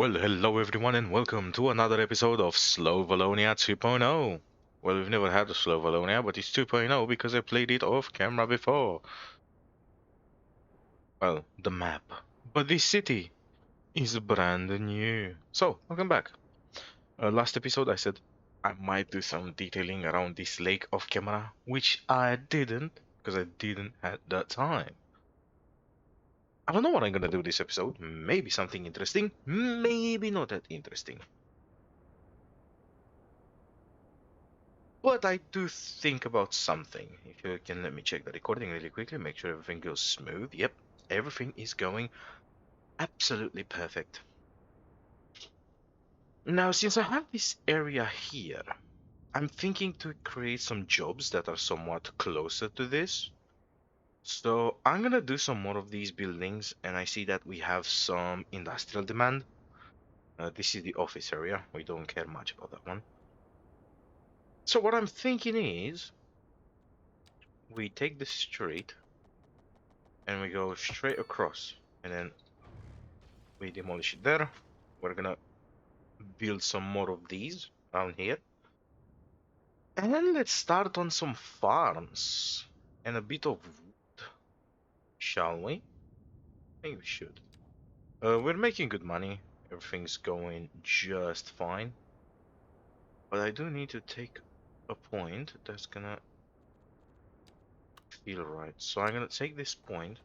Well, hello everyone, and welcome to another episode of SlowVolonia 2.0. Well, we've never had a SlowVolonia, but it's 2.0 because I played it off camera before. Well, the map. But this city is brand new. So, welcome back. Last episode I said I might do some detailing around this lake off camera, which I didn't, because I didn't have that time. I don't know what I'm gonna do this episode. Maybe something interesting, maybe not that interesting. But I do think about something. If you can let me check the recording really quickly, make sure everything goes smooth. Yep, everything is going absolutely perfect. Now, since I have this area here, I'm thinking to create some jobs that are somewhat closer to this. So I'm gonna do some more of these buildings, and I see that we have some industrial demand. This is the office area. We don't care much about that one. So what I'm thinking is, we take the street and we go straight across, and then we demolish it there. We're gonna build some more of these down here, and then let's start on some farms and a bit of wood, shall we? I think we should. We're making good money. Everything's going just fine, but I do need to take a point that's gonna feel right. So I'm gonna take this point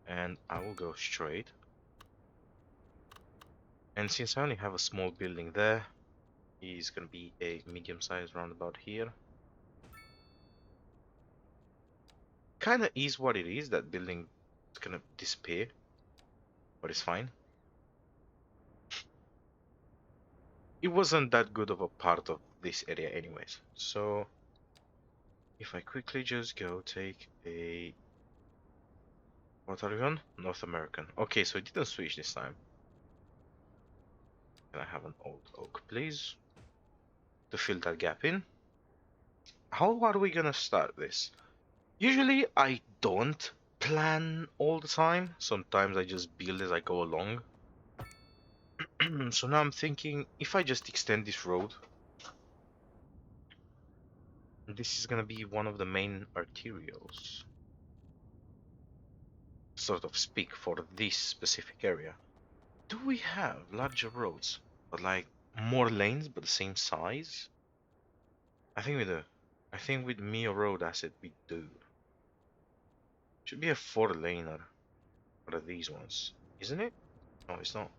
and I will go straight. And since I only have a small building there, is gonna be a medium-sized roundabout here. Kinda is what it is. That building is gonna disappear, but it's fine. It wasn't that good of a part of this area anyways. So if I quickly just go take a... What are we on? North American. Okay, so it didn't switch this time. Can I have an old oak, please? To fill that gap in. How are we gonna start this? Usually I don't plan all the time. Sometimes I just build as I go along. So now I'm thinking, if I just extend this road, this is gonna be one of the main arterials, sort of speak, for this specific area. Do we have larger roads, but like more lanes but the same size? I think we do. I think with Mio Road Asset we do. Should be a 4-laner. What are these ones? Isn't it? No, it's not.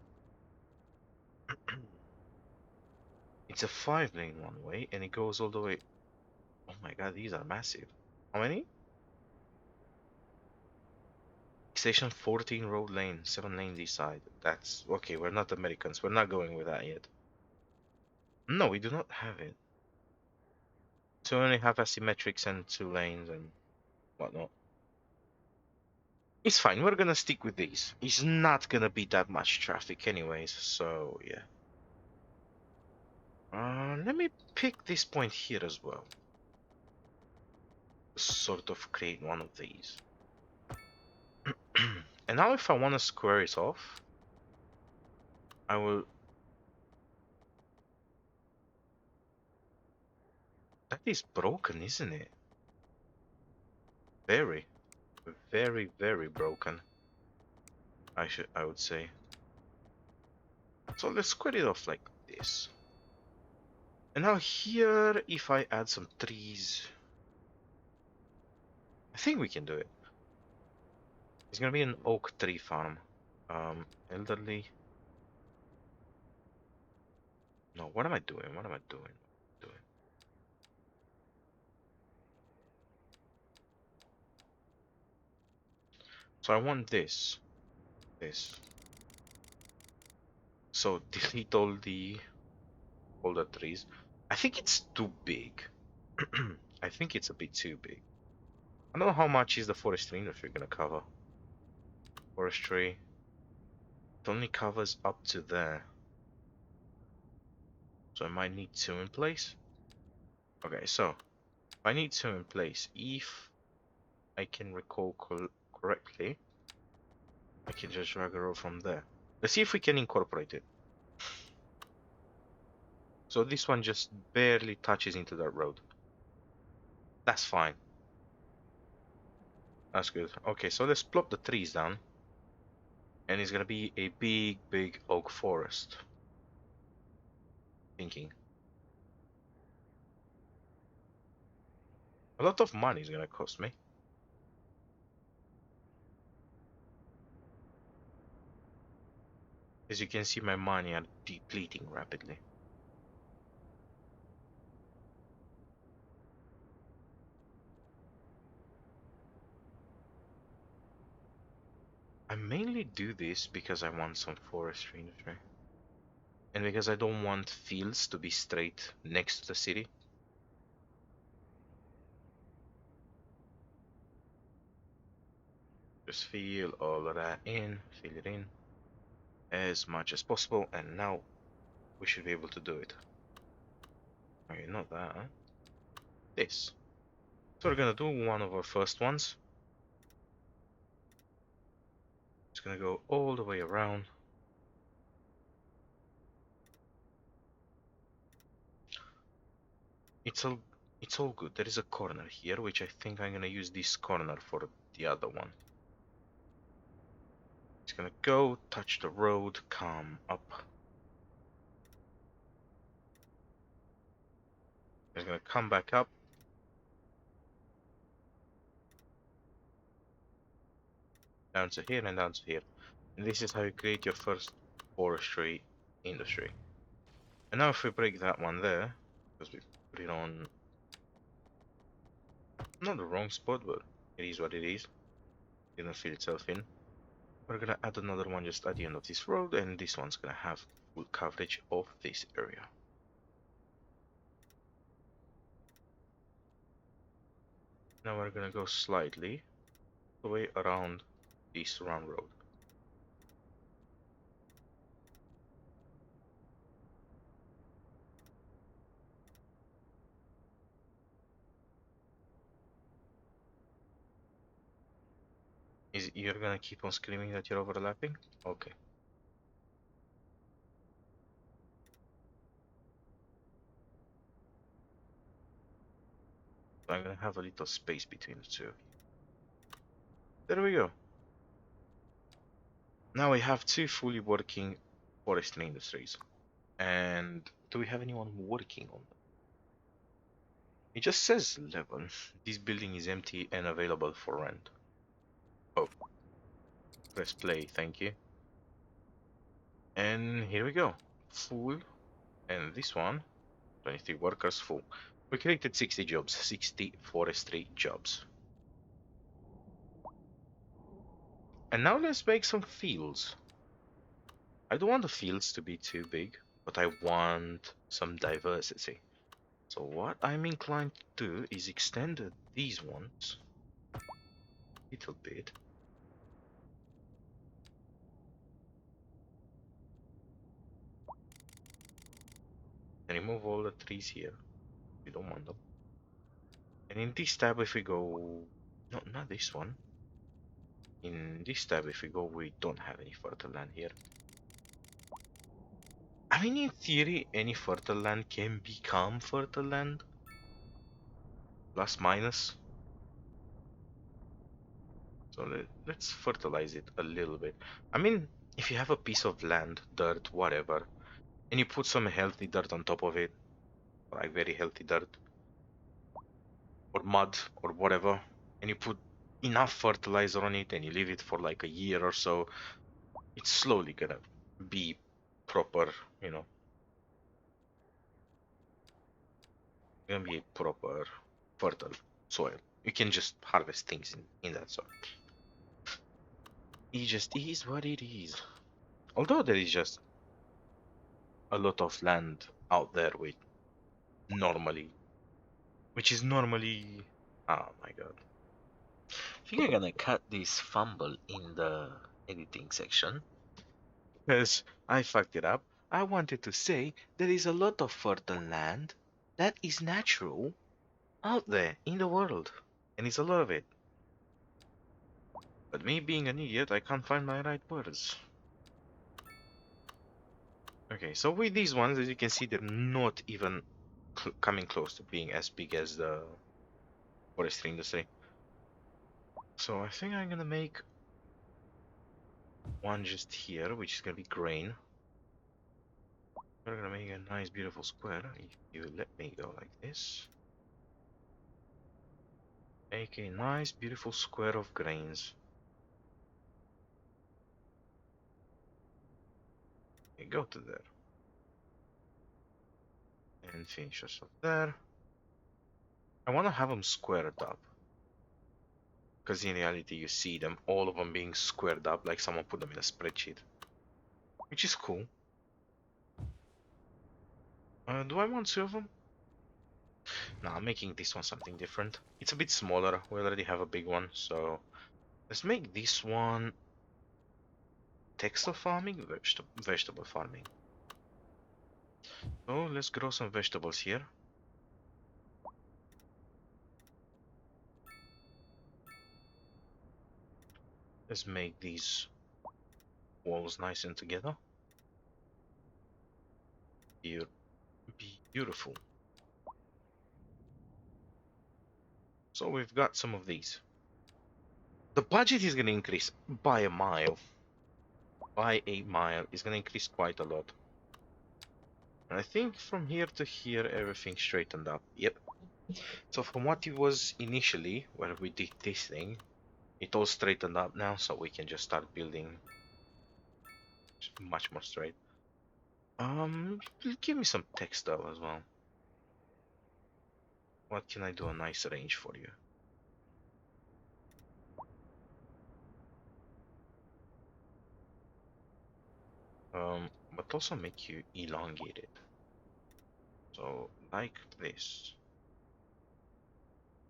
It's a 5-lane one way, and it goes all the way. Oh my god, these are massive. How many? Station 14 road lane, 7 lanes each side. That's okay. We're not Americans. We're not going with that yet. No, we do not have it. So we only have asymmetrics and 2 lanes and whatnot. It's fine. We're gonna stick with these. It's not gonna be that much traffic anyways. So yeah. Let me pick this point here as well. Sort of create one of these. And now if I want to square it off, I will... That is broken, isn't it? Very, very broken. I would say. So let's square it off like this. And now here, if I add some trees, I think we can do it. It's gonna be an oak tree farm. Elderly. No, what am I doing? What am I doing? So I want this. So delete all the trees. I think it's too big. I think it's a bit too big. I don't know how much is the forestry industry gonna cover. Forestry. It only covers up to there. So I might need 2 in place. Okay, so if I need 2 in place, if I can recall correctly, I can just drag a row from there. Let's see if we can incorporate it. So this one just barely touches into that road. That's fine. That's good. Okay, so let's plop the trees down. And it's gonna be a big, big oak forest. Thinking. A lot of money is gonna cost me. As you can see, my money are depleting rapidly. I mainly do this because I want some forestry industry. And because I don't want fields to be straight next to the city. Just fill all of that in, fill it in as much as possible, and now we should be able to do it. Okay, not that, huh? This. So we're gonna do one of our first ones. It's gonna go all the way around. It's all it's all good. There is a corner here, which I think I'm gonna use this corner for the other one. It's gonna go, touch the road, come up. It's gonna come back up. Down to here and down to here. And this is how you create your first forestry industry. And now if we break that one there, because we put it on not the wrong spot, but it is what it is. It didn't fill itself in. We're gonna add another one just at the end of this road, and this one's gonna have full coverage of this area. Now we're gonna go slightly the way around this round road. You're gonna keep on screaming that you're overlapping? Okay. I'm gonna have a little space between the two. There we go. Now we have two fully working forestry industries. And do we have anyone working on them? It just says 11. This building is empty and available for rent. Oh. Press play, thank you. And here we go. Full. And this one, 23 workers full. We created 60 jobs, 60 forestry jobs. And now let's make some fields. I don't want the fields to be too big, but I want some diversity. So what I'm inclined to do is extend these ones a little bit. And remove all the trees here. We don't want them. And in this tab, if we go... No, not this one. In this tab, if we go, we don't have any fertile land here. I mean, in theory, any fertile land can become fertile land. Plus, minus. So let's fertilize it a little bit. I mean, if you have a piece of land, dirt, whatever, and you put some healthy dirt on top of it, like very healthy dirt, or mud, or whatever, and you put enough fertilizer on it and you leave it for like a year or so, it's slowly gonna be proper, you know, gonna be a proper fertile soil. You can just harvest things in that soil. It just is what it is. Although there is just a lot of land out there normally, which is normally, oh my god. I think I'm gonna cut this fumble in the editing section. Because I fucked it up. I wanted to say there is a lot of fertile land that is natural out there in the world. And it's a lot of it. But me being an idiot, I can't find my right words. Okay, so with these ones, as you can see, they're not even coming close to being as big as the forestry industry. So I think I'm gonna make one just here, which is gonna be grain. We're gonna make a nice, beautiful square. If you let me go like this, make a nice, beautiful square of grains. Okay, go to there and finish us off there. I want to have them squared up because in reality, you see them, all of them being squared up, like someone put them in a spreadsheet, which is cool. Do I want two of them? No, I'm making this one something different. It's a bit smaller. We already have a big one, so let's make this one textile farming, vegetable farming. So let's grow some vegetables here. Let's make these walls nice and together. Beautiful. So we've got some of these. The budget is going to increase by a mile. By a mile. It's going to increase quite a lot. And I think from here to here, everything straightened up. Yep. So from what it was initially, when we did this thing, it all straightened up now, so we can just start building much more straight. Give me some textile as well. What can I do a nice range for you? But also make you elongated. So like this.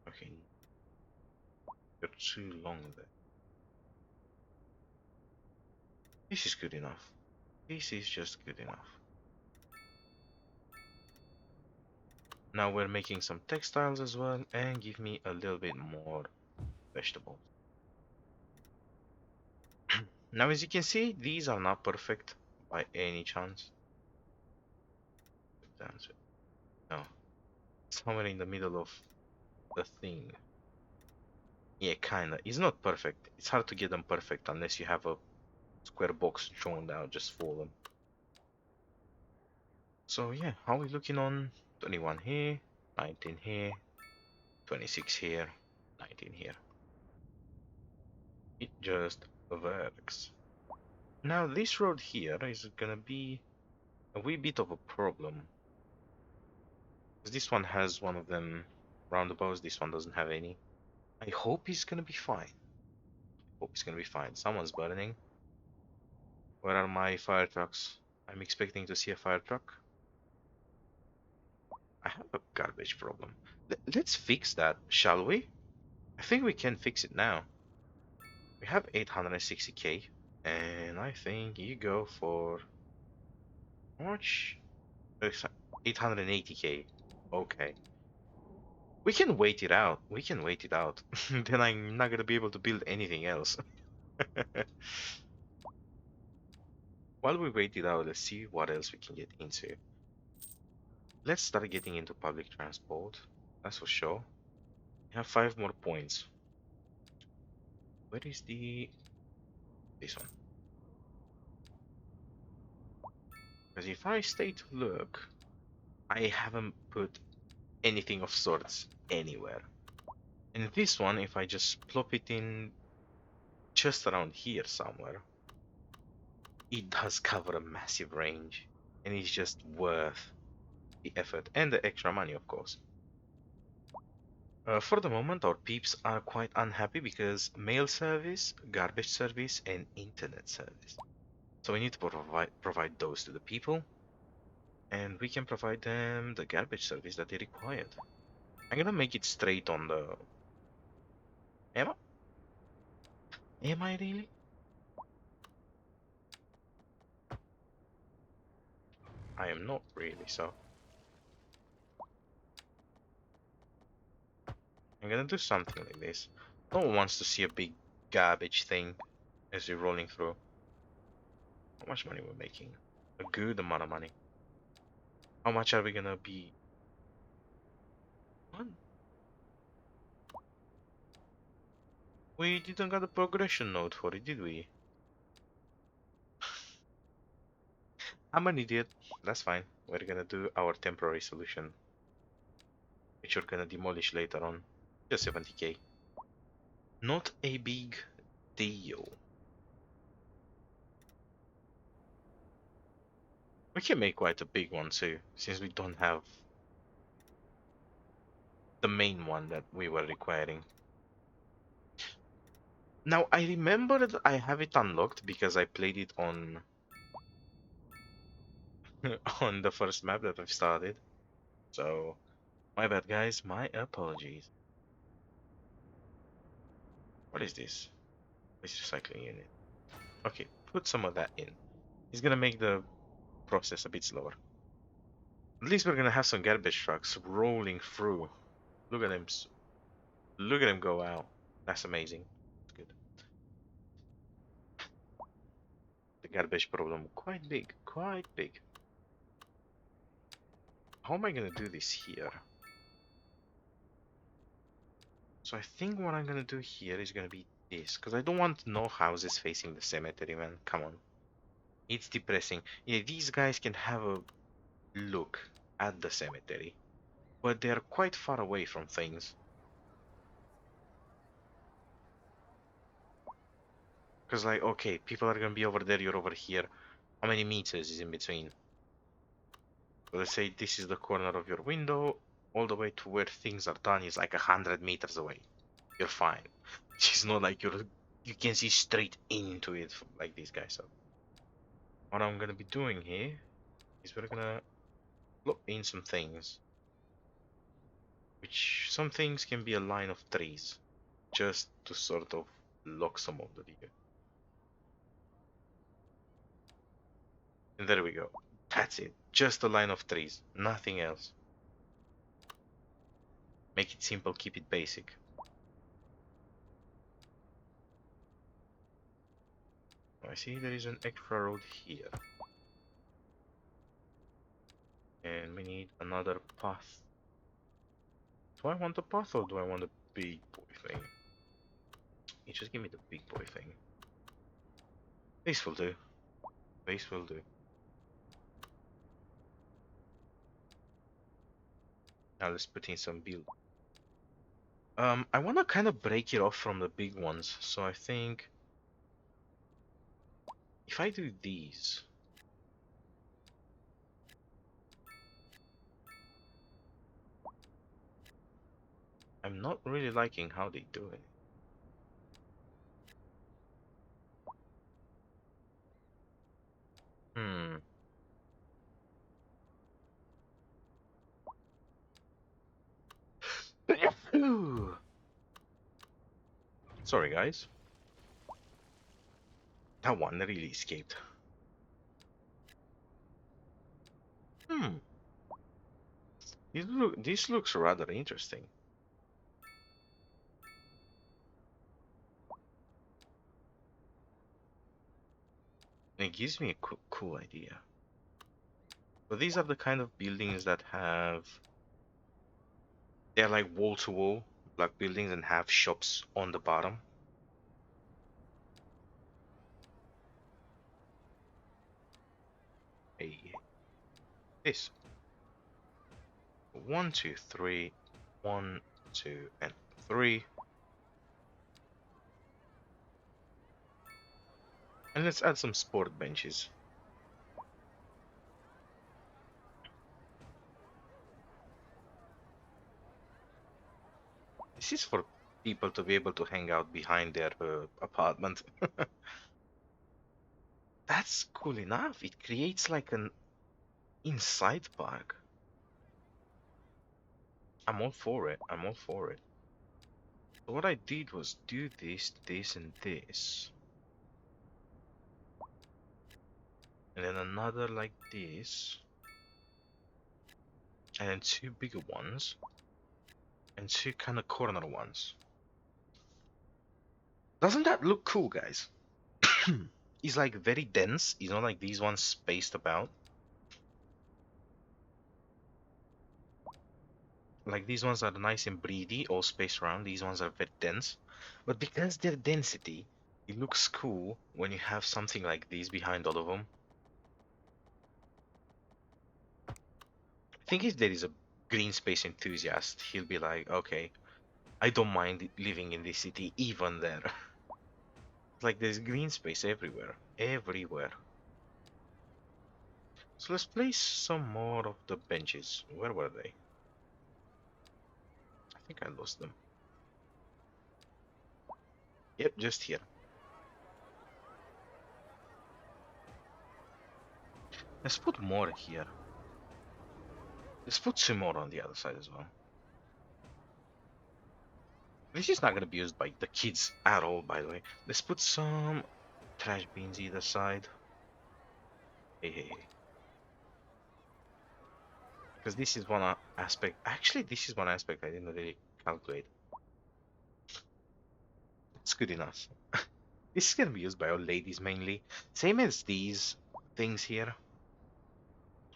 Okay, you're too long there. This is good enough. This is just good enough. Now we're making some textiles as well, and give me a little bit more vegetables. Now as you can see, these are not perfect by any chance. No, somewhere in the middle of the thing. Yeah, kinda. It's not perfect. It's hard to get them perfect unless you have a square box drawn out just for them. So yeah, how are we looking on 21 here, 19 here, 26 here, 19 here. It just works. Now this road here is gonna be a wee bit of a problem. Because this one has one of them roundabouts, this one doesn't have any. I hope he's gonna be fine. Hope he's gonna be fine. Someone's burning. Where are my fire trucks? I'm expecting to see a fire truck. I have a garbage problem. Let's fix that, shall we? I think we can fix it now. We have 860k, and I think you go for how much? 880k. Okay. We can wait it out. We can wait it out. Then I'm not gonna be able to build anything else. While we wait it out, let's see what else we can get into. Let's start getting into public transport. That's for sure. We have 5 more points. Where is this one? Because if I stay to look, I haven't put anything of sorts anywhere. And this one, if I just plop it in just around here somewhere, it does cover a massive range, and it's just worth the effort and the extra money, of course. For the moment, our peeps are quite unhappy because mail service, garbage service, and internet service. So we need to provide those to the people, and we can provide them the garbage service that they required. I'm gonna make it straight on the... Am I? Am I really? I am not really, so... I'm gonna do something like this. No one wants to see a big garbage thing as you're rolling through. How much money we're making? A good amount of money. How much are we gonna be on? We didn't got a progression note for it, did we? I'm an idiot. That's fine. We're gonna do our temporary solution, which we're gonna demolish later on. Just 70k. Not a big deal. We can make quite a big one too, since we don't have the main one that we were requiring. Now, I remember that I have it unlocked because I played it on on the first map that I've started. So, my bad, guys. My apologies. What is this? Waste recycling unit. Okay, put some of that in. It's gonna make the process a bit slower. At least we're gonna have some garbage trucks rolling through. Look at them. Look at them go out. That's amazing. That's good. The garbage problem quite big. Quite big. How am I gonna do this here? So I think what I'm gonna do here is gonna be this, because I don't want no houses facing the cemetery, man. Come on. It's depressing. Yeah, these guys can have a look at the cemetery, but they're quite far away from things. Because, like, okay, people are gonna be over there, you're over here. How many meters is in between? So let's say this is the corner of your window, all the way to where things are done is like 100 meters away. You're fine. It's not like you can see straight into it like these guys. So what I'm gonna be doing here is we're gonna plot in some things, which some things can be a line of trees, just to sort of lock some of the view. And there we go. That's it. Just a line of trees, nothing else. Make it simple, keep it basic. I see there is an extra road here. And we need another path. Do I want a path or do I want a big boy thing? You just give me the big boy thing. This will do. This will do. Now let's put in some build. I want to kind of break it off from the big ones. So I think if I do these, I'm not really liking how they do it. Hmm. Sorry, guys. That one really escaped. Hmm. This looks rather interesting. It gives me a cool idea. But these are the kind of buildings that have... They're like wall-to-wall block buildings and have shops on the bottom. Hey, this. 1, 2, 3. 1, 2, and 3. And let's add some sport benches. This is for people to be able to hang out behind their apartment. That's cool enough. It creates like an inside park. I'm all for it. I'm all for it. So what I did was do this, this, and this. And then another like this. And then two bigger ones. And two kind of corner ones. Doesn't that look cool, guys? is like very dense. It's not like these ones spaced about. Like these ones are nice and breedy, all spaced around. These ones are very dense. But because their density, it looks cool when you have something like these behind all of them. I think if there is a green space enthusiast, he'll be like, okay, I don't mind living in this city even there. Like there's green space everywhere, everywhere. So let's place some more of the benches. Where were they? I think I lost them. Yep, just here. Let's put more here. Let's put some more on the other side as well. This is not gonna be used by the kids at all, by the way. Let's put some trash bins either side. Hey, hey, hey. Because this is one aspect. Actually, this is one aspect I didn't really calculate. It's good enough. This is gonna be used by old ladies mainly. Same as these things here,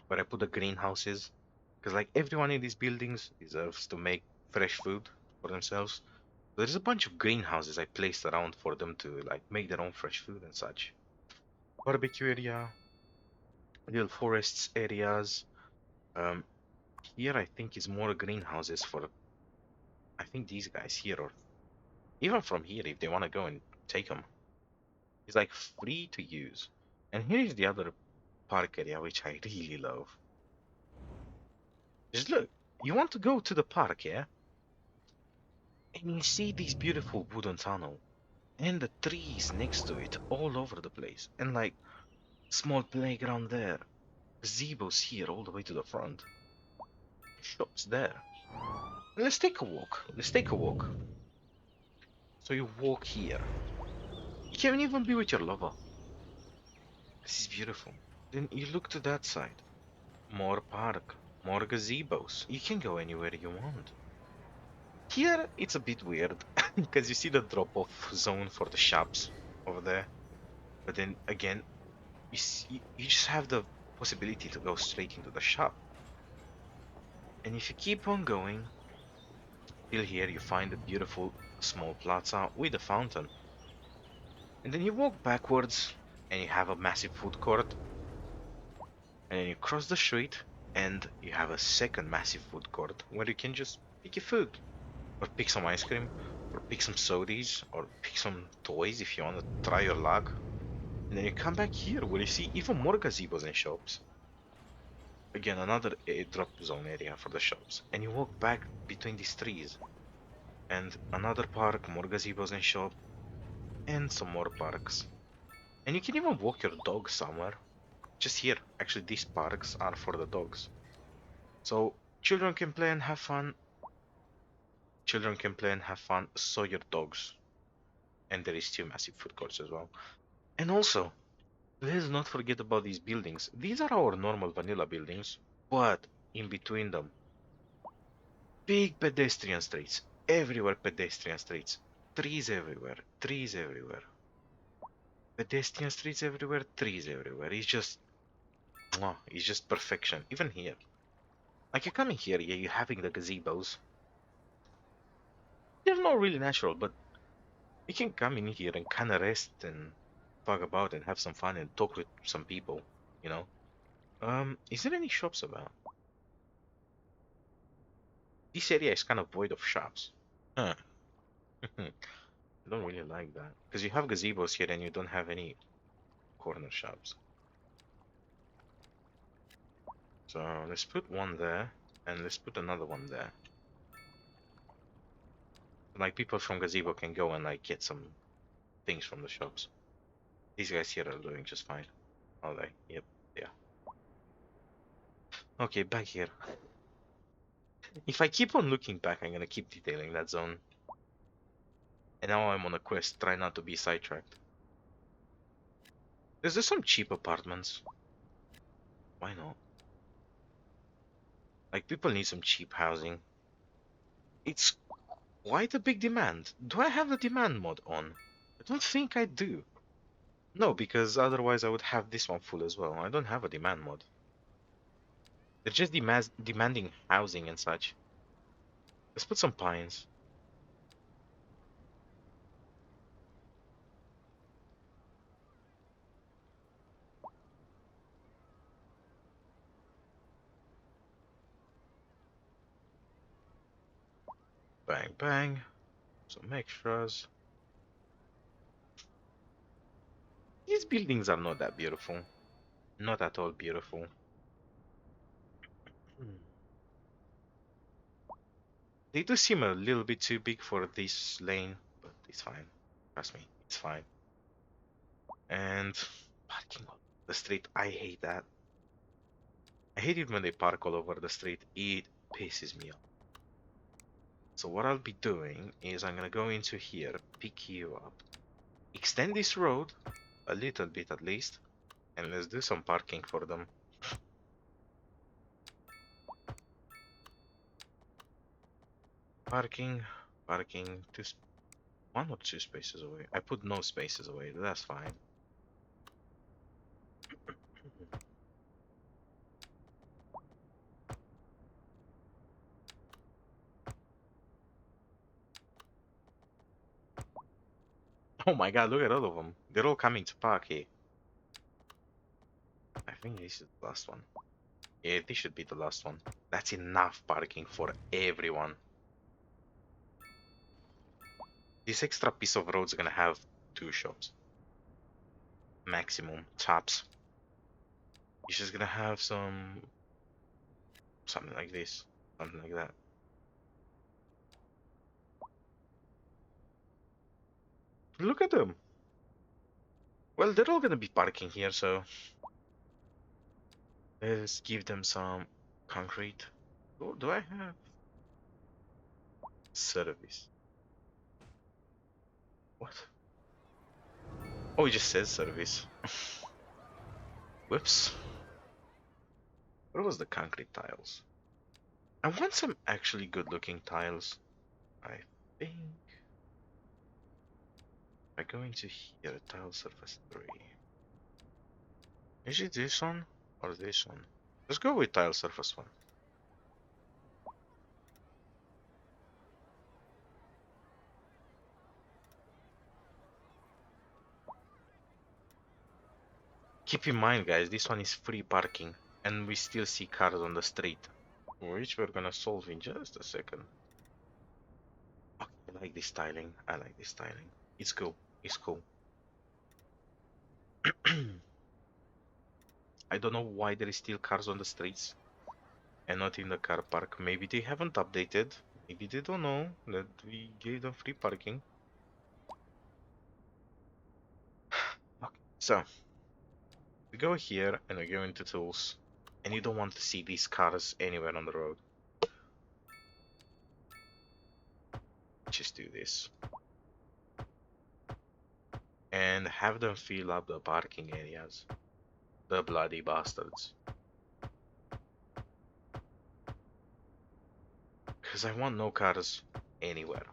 where I put the greenhouses. Because like everyone in these buildings deserves to make fresh food for themselves. There's a bunch of greenhouses I placed around for them to like make their own fresh food and such. Barbecue area, little forests areas. Um, Here I think is more greenhouses for I think these guys here, or even from here if they want to go and take them. It's like free to use. And here is the other park area which I really love. Just look, you want to go to the park, yeah? And you see this beautiful wooden tunnel and the trees next to it all over the place, and like small playground there, gazebos here all the way to the front, shops there. Let's take a walk. Let's take a walk. So you walk here. You can even be with your lover. This is beautiful. Then you look to that side. More park, more gazebos. You can go anywhere you want. Here it's a bit weird because you see the drop-off zone for the shops over there. But then again, you just have the possibility to go straight into the shop. And if you keep on going, till here you find a beautiful small plaza with a fountain. And then you walk backwards and you have a massive food court. And then you cross the street and you have a second massive food court where you can just pick your food. Or pick some ice cream, or pick some sodas, or pick some toys if you want to try your luck. And then you come back here where you see even more gazebos and shops. Again, another drop zone area for the shops. And you walk back between these trees. And another park, more gazebos and shop. And some more parks. And you can even walk your dog somewhere. Just here. Actually, these parks are for the dogs. So children can play and have fun. Children can play and have fun, so your dogs. And there is two massive food courts as well. And also, let's not forget about these buildings. These are our normal vanilla buildings, but in between them, big pedestrian streets. Everywhere pedestrian streets. Trees everywhere. Trees everywhere. Pedestrian streets everywhere. Trees everywhere. It's just perfection. Even here. Like you come in here, yeah, you're having the gazebos. They're not really natural, but you can come in here and kind of rest and talk about and have some fun and talk with some people, you know. Is there any shops about? This area is kind of void of shops. Huh. I don't really like that. Because you have gazebos here and you don't have any corner shops. So let's put one there and let's put another one there. Like people from gazebo can go and like get some things from the shops. These guys here are doing just fine. Are they? Yep, yeah. Okay, back here. If I keep on looking back, I'm gonna keep detailing that zone. And now I'm on a quest, try not to be sidetracked. Is there some cheap apartments? Why not? Like, people need some cheap housing. It's quite a big demand. Do I have the demand mod on? I don't think I do. No, because otherwise I would have this one full as well. I don't have a demand mod. They're just demanding housing and such. Let's put some pines. Bang, bang. Some extras. These buildings are not that beautiful. Not at all beautiful. Hmm. They do seem a little bit too big for this lane, but it's fine. Trust me, it's fine. And parking on the street, I hate that. I hate it when they park all over the street. It pisses me off. So what I'll be doing is I'm gonna go into here, pick you up, extend this road a little bit at least, and let's do some parking for them. Parking, parking, one or two spaces away. I put no spaces away, that's fine. Oh my god, look at all of them. They're all coming to park here. I think this is the last one. Yeah, this should be the last one. That's enough parking for everyone. This extra piece of road is gonna have two shops. Maximum, tops. It's just gonna have something like this. Something like that. Look at them. Well, they're all gonna be parking here, so let's give them some concrete. Oh, do I have service? What? Oh, it just says service. Whoops. Where was the concrete tiles? I want some actually good looking tiles. I think by going to here, tile surface 3. Is it this one or this one? Let's go with tile surface 1. Keep in mind, guys, this one is free parking, and we still see cars on the street, which we're gonna solve in just a second. Okay, I like this styling. I like this styling. It's cool. It's cool. I don't know why there is still cars on the streets and not in the car park. Maybe they haven't updated. Maybe they don't know that we gave them free parking. Okay, so we go here and we go into tools, and you don't want to see these cars anywhere on the road. Just do this and have them fill up the parking areas. The bloody bastards. Because I want no cars anywhere.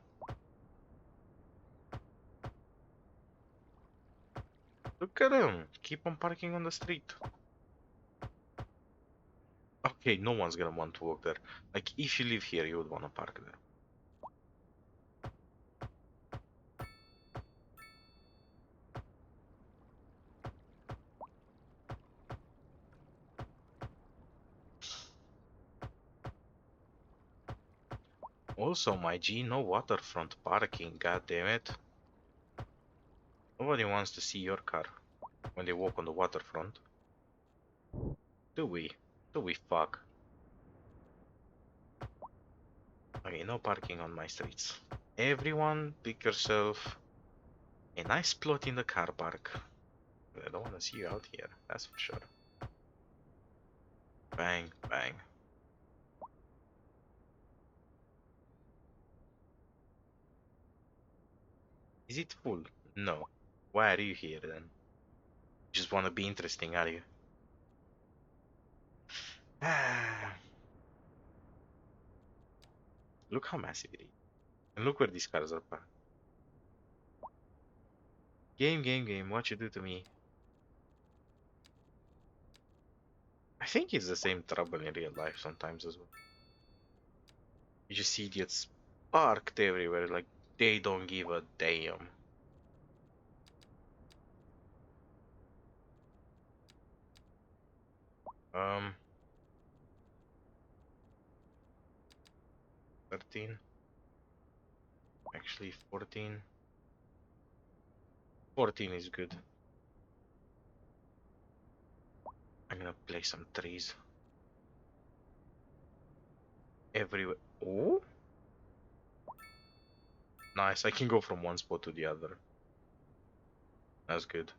Look at them. Keep on parking on the street. Okay, no one's gonna want to walk there. Like, if you live here, you would want to park there. Also, my G, no waterfront parking, god damn it. Nobody wants to see your car when they walk on the waterfront. Do we? Do we fuck? Okay, no parking on my streets. Everyone, pick yourself a nice plot in the car park. I don't want to see you out here, that's for sure. Bang, bang. Is it full? No. Why are you here then? Just want to be interesting, are you? Ah, look how massive it is. And look where these cars are parked. Game, what you do to me? I think it's the same trouble in real life sometimes as well. You just see idiots parked everywhere, like they don't give a damn. Um, 13. Actually, 14. 14 is good. I'm gonna place some trees everywhere. Oh, nice. I can go from one spot to the other. That's good.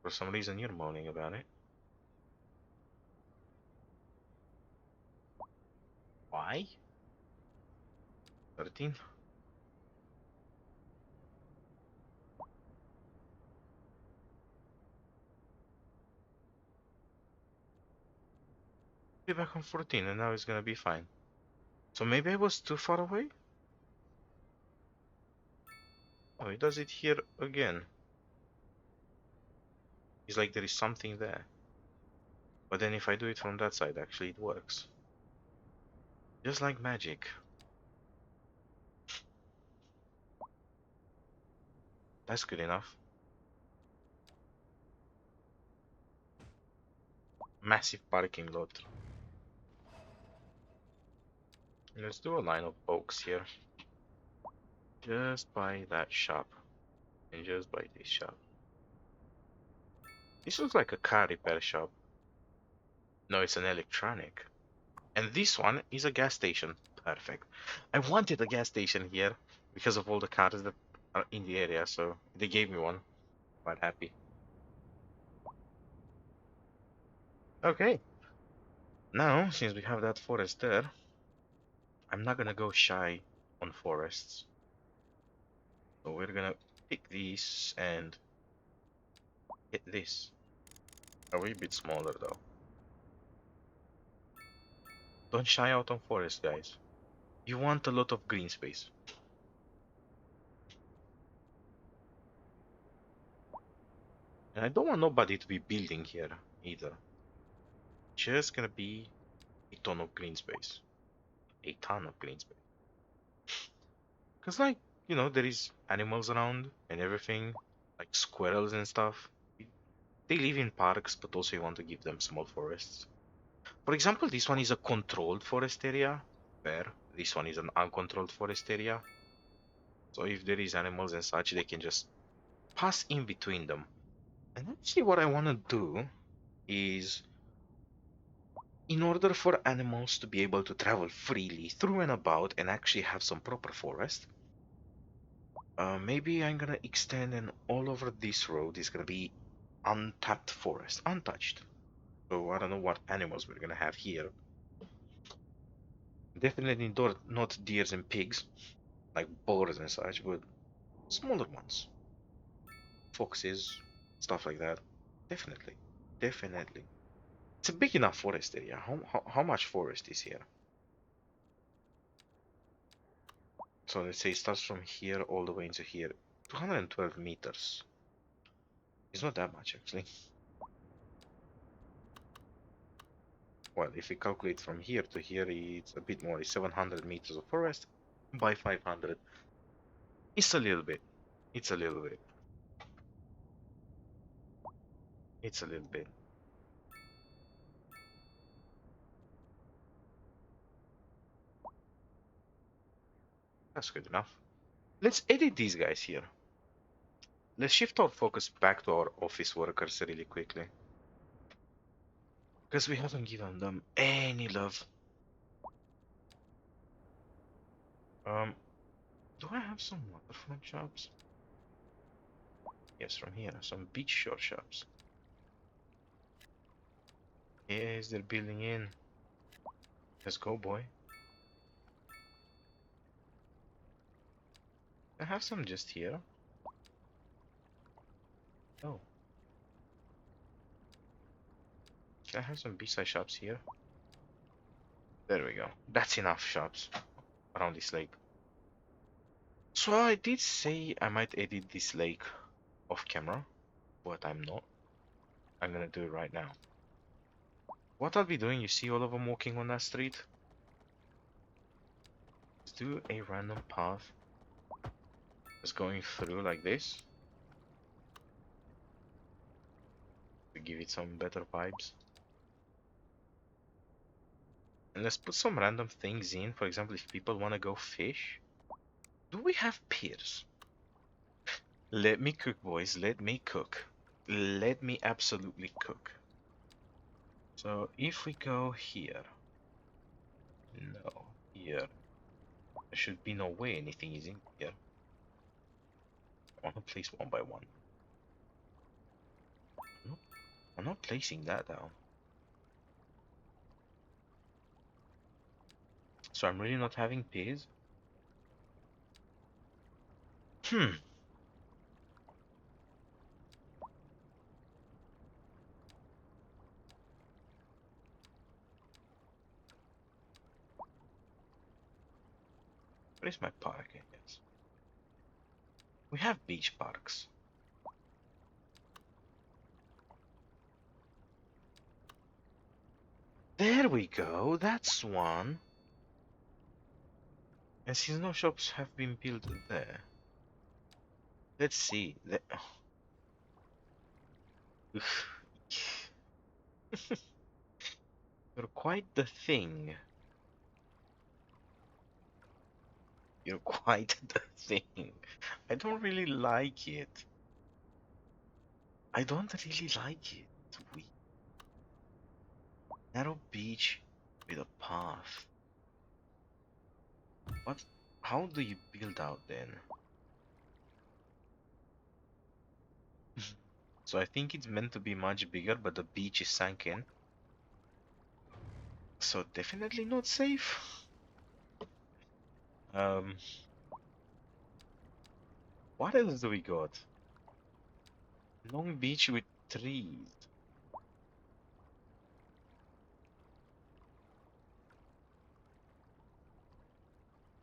For some reason, you're moaning about it. Why? 13. Be back on 14, and now it's gonna be fine. So maybe I was too far away? Oh, it does it here again. It's like there is something there. But then if I do it from that side, actually it works. Just like magic. That's good enough. Massive parking lot. Let's do a line of oaks here. Just by that shop. And just by this shop. This looks like a car repair shop. No, it's an electronic. And this one is a gas station. Perfect. I wanted a gas station here because of all the cars that are in the area, so they gave me one. Quite happy. Okay. Now, since we have that forest there, I'm not gonna go shy on forests. So we're gonna pick these and hit this. A wee bit smaller though. Don't shy out on forest, guys. You want a lot of green space. And I don't want nobody to be building here either. Just gonna be a ton of green space. A ton of green space. Cause like, there is animals around and everything, like squirrels and stuff. They live in parks, but also you want to give them small forests. For example, this one is a controlled forest area, where this one is an uncontrolled forest area. So if there is animals and such, they can just pass in between them. And actually what I want to do is, in order for animals to be able to travel freely through and about and actually have some proper forest, maybe I'm gonna extend, and all over this road is gonna be untapped forest, untouched. So I don't know what animals we're gonna have here. Definitely not deers and pigs, like boars and such, but smaller ones. Foxes, stuff like that. Definitely. Definitely. It's a big enough forest area. How much forest is here? So let's say it starts from here all the way into here. 212 meters. It's not that much actually. Well, if we calculate from here to here, it's a bit more. It's 700 meters of forest by 500. It's a little bit. It's a little bit. It's a little bit. That's good enough. Let's edit these guys here. Let's shift our focus back to our office workers really quickly. Because we haven't given them any love. Um, do I have some waterfront shops? Yes, from here. Some beach shore shops. Yes, they're building in. Let's go, boy. I have some just here. Oh. Can I have some beachside shops here? There we go. That's enough shops around this lake. So I did say I might edit this lake off camera, but I'm not. I'm gonna do it right now. What I'll be doing, you see all of them walking on that street? Let's do a random path that's going through like this to give it some better vibes. And let's put some random things in. For example, if people want to go fish. Do we have piers? Let me cook, boys. Let me cook. Let me absolutely cook. So if we go here. No, here. There should be no way anything is in here. I want to place one by one. No, I'm not placing that down. So I'm really not having piers? Hmm. Where is my park, I guess? We have beach parks. There we go, that's one. And since no shops have been built there, let's see. You're quite the thing. You're quite the thing. I don't really like it. I don't really like it. We narrow beach with a path. What? How do you build out then? So I think it's meant to be much bigger, but the beach is sunken. So definitely not safe. Um, what else do we got? Long beach with trees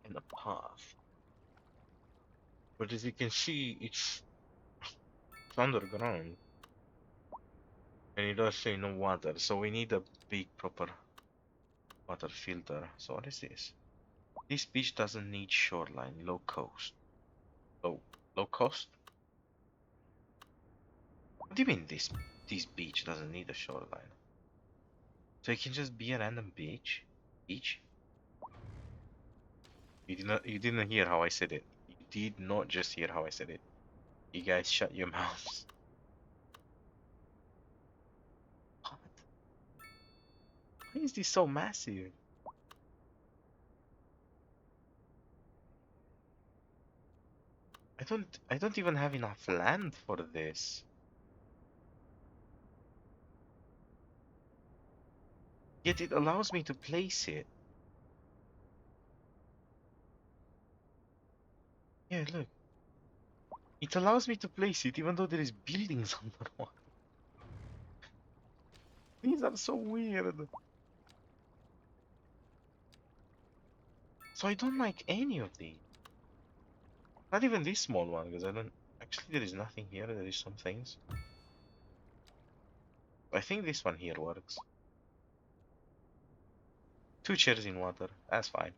and a path. But as you can see, it's underground. And it does say no water, so we need a big proper water filter. So what is this? This beach doesn't need shoreline, low coast. Low cost? What do you mean this beach doesn't need a shoreline? So it can just be a random beach? Beach? You didn't hear how I said it. You did not just hear how I said it. You guys shut your mouths. What? Why is this so massive? I don't even have enough land for this. Yet it allows me to place it. Yeah, look. It allows me to place it even though there is buildings underwater. These are so weird. So I don't like any of these. Not even this small one, because I don't... Actually, there is nothing here. There is some things. I think this one here works. 2 chairs in water. That's fine.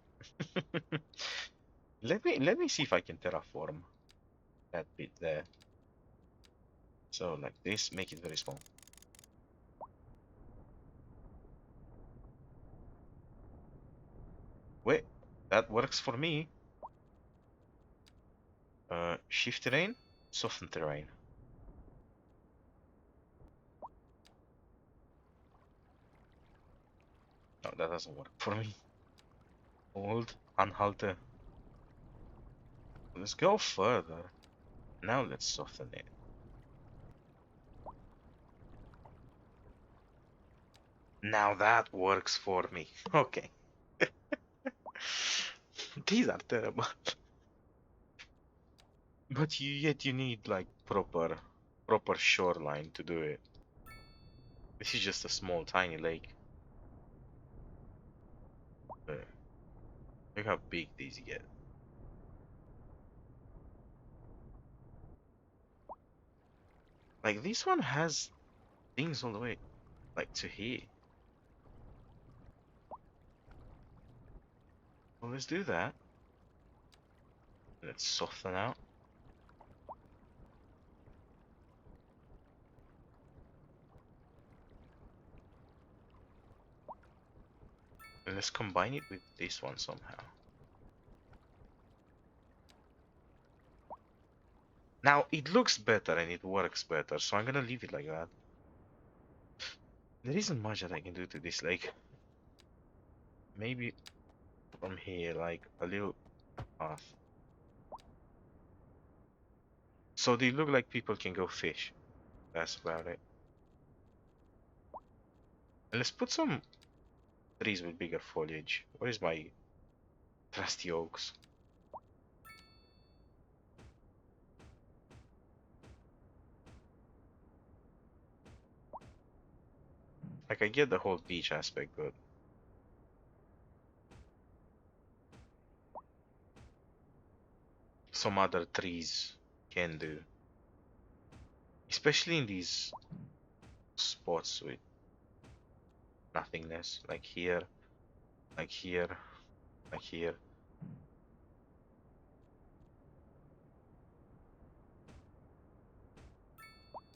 Let me see if I can terraform that bit there. So like this, make it very small. Wait, that works for me. Shift terrain, soften terrain. No, that doesn't work for me. Hold, anhalte. Let's go further. Now let's soften it. Now that works for me. Okay. These are terrible. But yet you need like proper shoreline to do it. This is just a small tiny lake. Look how big these get. Like this one has things all the way like to here. Well, let's do that. Let's soften out. And let's combine it with this one somehow. Now it looks better and it works better, so I'm gonna leave it like that. There isn't much that I can do to this, like maybe from here, like a little path. So they look like people can go fish. That's about it. And let's put some trees with bigger foliage. Where is my trusty oaks? Like I get the whole beach aspect, but some other trees can do. Especially in these spots with nothingness, like here, like here, like here.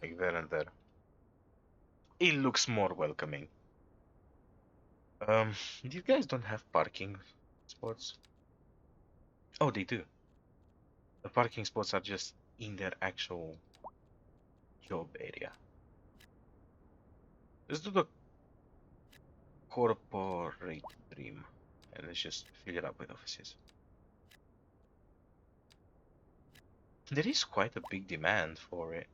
Like there and there. It looks more welcoming. These guys don't have parking spots. Oh, they do. The parking spots are just in their actual job area. Let's do the corporate dream and let's just fill it up with offices. There is quite a big demand for it.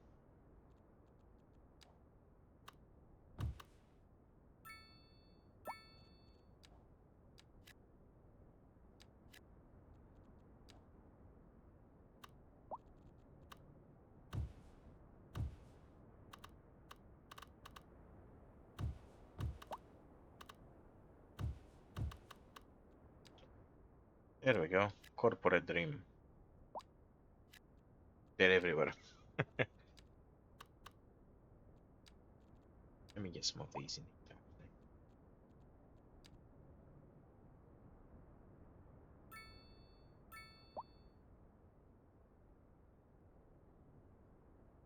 There we go. Corporate dream. They're everywhere. Let me get some of these in here.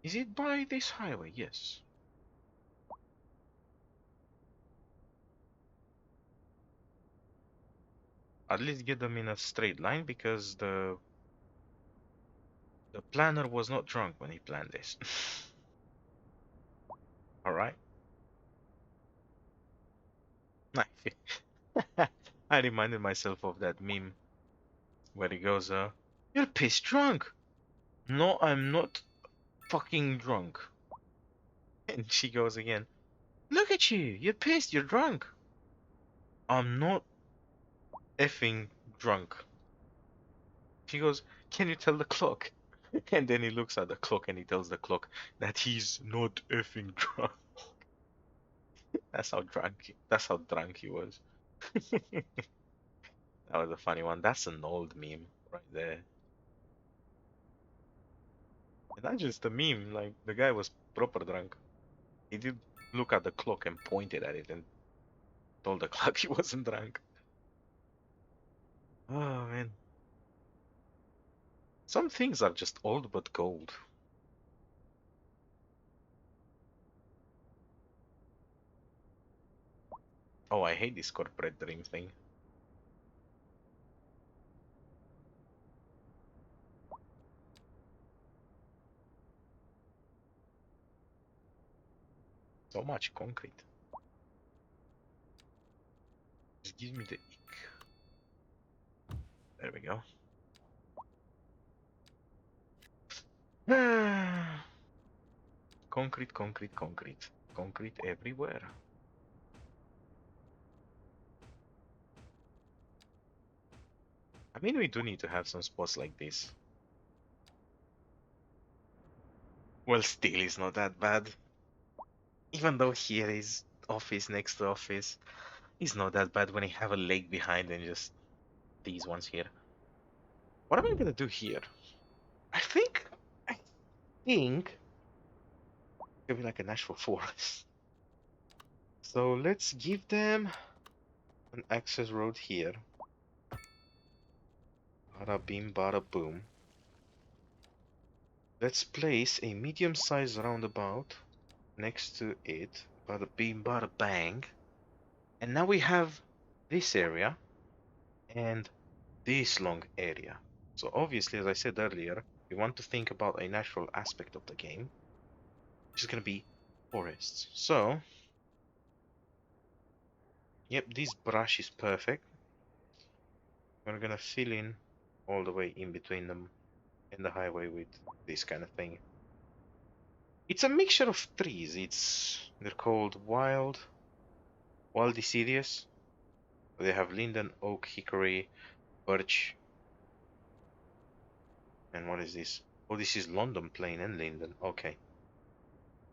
Is it by this highway? Yes. At least get them in a straight line because the planner was not drunk when he planned this. Alright. I reminded myself of that meme where he goes, you're pissed drunk. No, I'm not fucking drunk. And she goes again, look at you, you're pissed, you're drunk. I'm not effing drunk. She goes, can you tell the clock? And then he looks at the clock and he tells the clock that he's not effing drunk. That's how drunk he was. That was a funny one. That's an old meme right there. And not just a meme, like the guy was proper drunk. He did look at the clock and pointed at it and told the clock he wasn't drunk. Oh man. Some things are just old but gold. Oh, I hate this corporate dream thing. So much concrete. Just give me the ick. There we go. Concrete, concrete, concrete. Concrete everywhere. I mean, we do need to have some spots like this. Well, still, it's not that bad. Even though here is office next to office, it's not that bad when you have a lake behind and just these ones here. What am I gonna do here? I think, I think Could be like a natural forest. So let's give them an access road here. Bada bing, bada boom. Let's place a medium-sized roundabout next to it. Bada bing, bada bang. And now we have this area and this long area. So obviously, as I said earlier, we want to think about a natural aspect of the game, which is going to be forests. So, yep, this brush is perfect. We're going to fill in all the way in between them in the highway with this kind of thing. It's a mixture of trees. They're called wild deciduous. They have linden, oak, hickory, birch, and what is this? Oh, this is London plane and linden. Okay,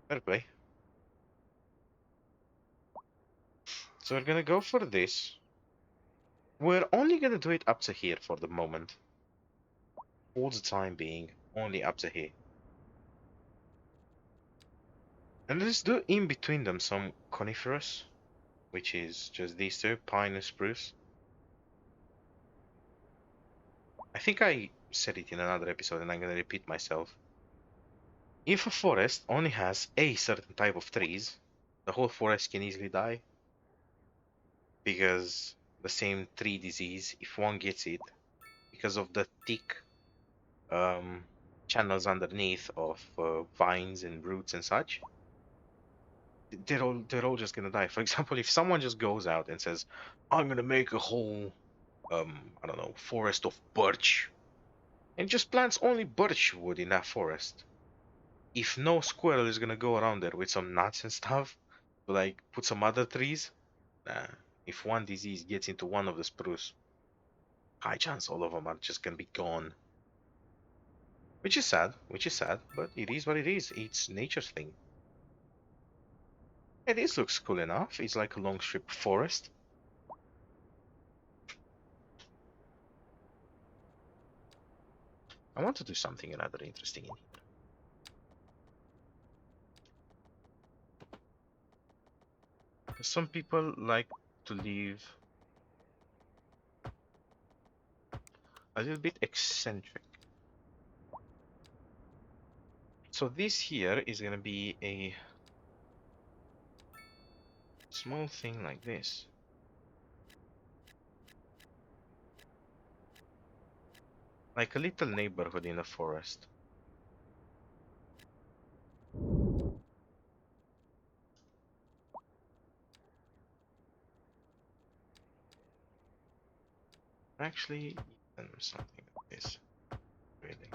fair play. So we're gonna go for this. We're only gonna do it up to here for the moment. For the time being, only up to here. And let's do in between them some coniferous, which is just these two, pine and spruce. I think I said it in another episode and I'm gonna repeat myself. If a forest only has a certain type of trees, the whole forest can easily die because the same tree disease, if one gets it, because of the thick um, channels underneath of vines and roots and such, they're all just gonna die. For example, if someone just goes out and says, "I'm gonna make a whole I don't know, forest of birch," and just plants only birch wood in that forest, if no squirrel is gonna go around there with some nuts and stuff, like put some other trees, nah. If one disease gets into one of the spruce, high chance all of them are just gonna be gone. Which is sad, but it is what it is. It's nature's thing. Yeah, this looks cool enough. It's like a long strip of forest. I want to do something rather interesting in here. Some people like to leave a little bit eccentric. So this here is gonna be a small thing like this. Like a little neighborhood in the forest. Actually, even something like this, really.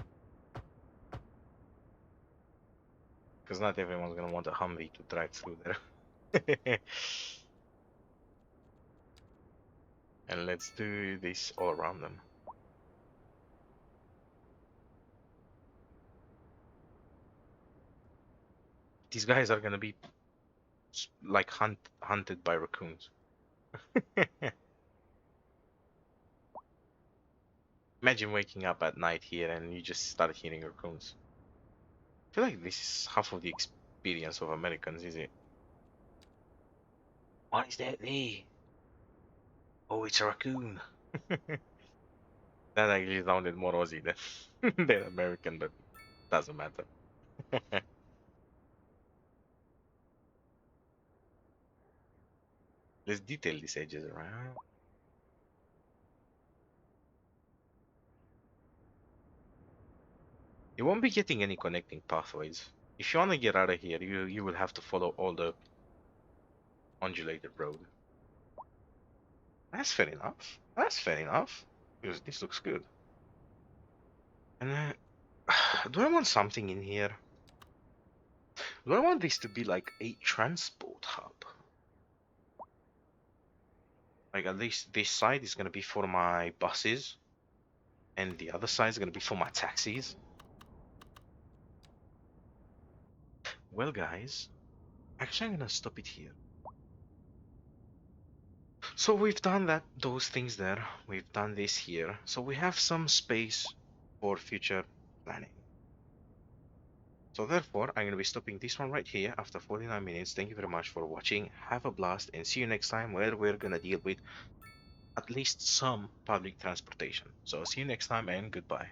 Because not everyone's gonna want a Humvee to drive through there. And let's do this all around them. These guys are gonna be like hunted by raccoons. Imagine waking up at night here and you just start hearing raccoons. I feel like this is half of the experience of Americans, is it? What is that there? Oh, it's a raccoon. That actually sounded more Aussie than American, but doesn't matter. Let's detail these edges around. You won't be getting any connecting pathways. If you want to get out of here, you will have to follow all the undulated road. That's fair enough. That's fair enough. Because this looks good. And do I want something in here? Do I want this to be like a transport hub? Like at least this side is gonna be for my buses, and the other side is gonna be for my taxis. Well, guys, actually, I'm gonna stop it here. So we've done those things there. We've done this here. So we have some space for future planning. So therefore, I'm going to be stopping this one right here after 49 minutes. Thank you very much for watching. Have a blast and see you next time where we're going to deal with at least some public transportation. So see you next time and goodbye.